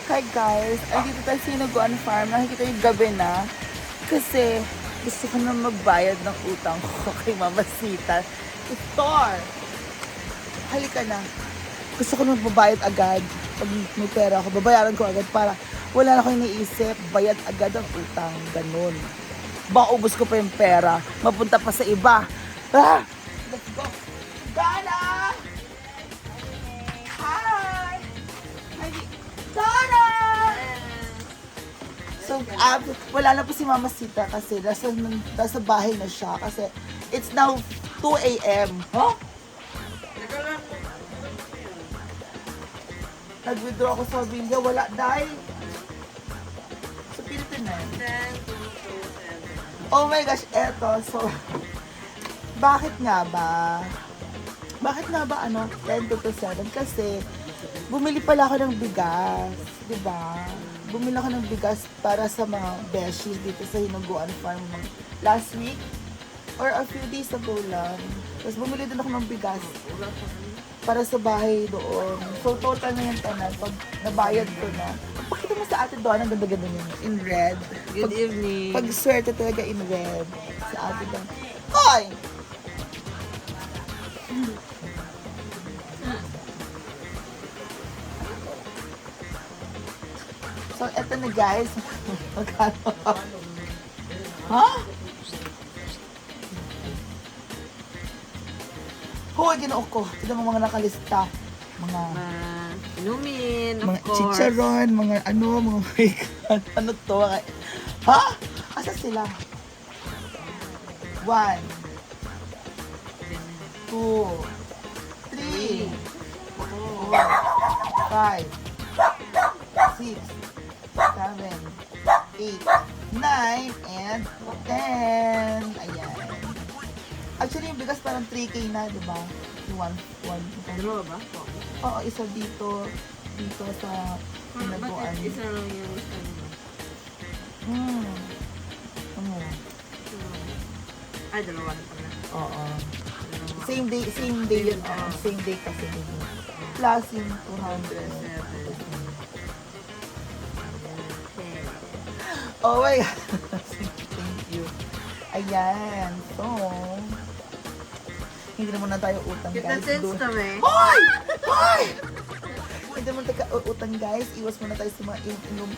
Hi guys, andito tayo sa Hinaguan Farm. Nakikita yung gabi na. Kasi gusto ko na magbayad ng utang ko kay Mama Sita. Store! Halika na. Gusto ko na magbabayad agad. Pag may pera ako, babayaran ko agad para wala na akong iniisip. Bayad agad ang utang. Ganun. Baka ubos ko pa yung pera. Mapunta pa sa iba. Ah! Let's go! Dana! Hi! Dana! So, wala na po si Mama Sita kasi nasa bahay na siya kasi it's now 2 a.m. Huh? Nag-withdraw ako sa Villa, wala dahil sa Pilipinas. Oh my gosh, eto. So, bakit nga ba? Bakit nga ba 10 to 7? Kasi, bumili pala ako ng bigas. Diba? Bumili ako ng bigas para sa mga beshies dito sa Hinaguan Farm last week or a few days ago lang. Tapos bumili din ako ng bigas para sa bahay doon. So, total na yung tanan. Pag nabayad ko na. Pakita mo sa ate doon, ang ganda-ganda niya. In red. Good evening. Pag swerte talaga in red. Sa ate doon. Hoy! So, eto na guys. Magkano? Ha? Hoy, ginoo ko. Tignan mo mga nakalista. Mga Inumin, of mga course. chicharon, mga mga ano to? Ha? Asa sila? 1, 2, 3, 4, 5, 6, 7, 8, 9, and 10. Ayan. Actually, yung bigas parang 3K na, di ba? One. Dalawa ba? Oo, isa dito sa Hinaguan. Bakit isa lang yung isa nila? Ay, dalawa na pala. Oo. Dalawa. Same day yun. Same day kasi din. Plus yung 200. Okay. Oh my God. Thank you. Ayan. So, hindi naman na tayo utang, Kita guys. sense kami. Hoy! Hoy! Hindi naman tayo utang, guys. Iwas muna tayo sa mga inom.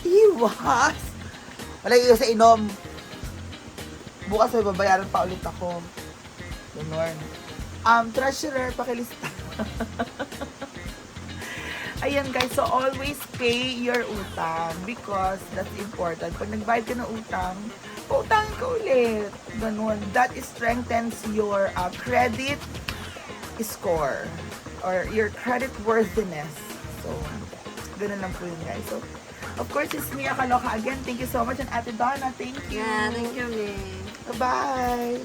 Iwas! Wala iwas sa inom. Bukas may babayaran pa ulit ako. Ganon. Treasurer, pakilista. Ayan guys, so always pay your utang because that's important. Pag nagbayad ka ng utang, pautangin ka ulit. Ganon. That strengthens your credit score or your credit worthiness. So, ganun lang po yun guys. So, of course, it's me, Kaloka again. Thank you so much. And Ate Donna, thank you. Yeah, thank you, May. Bye-bye.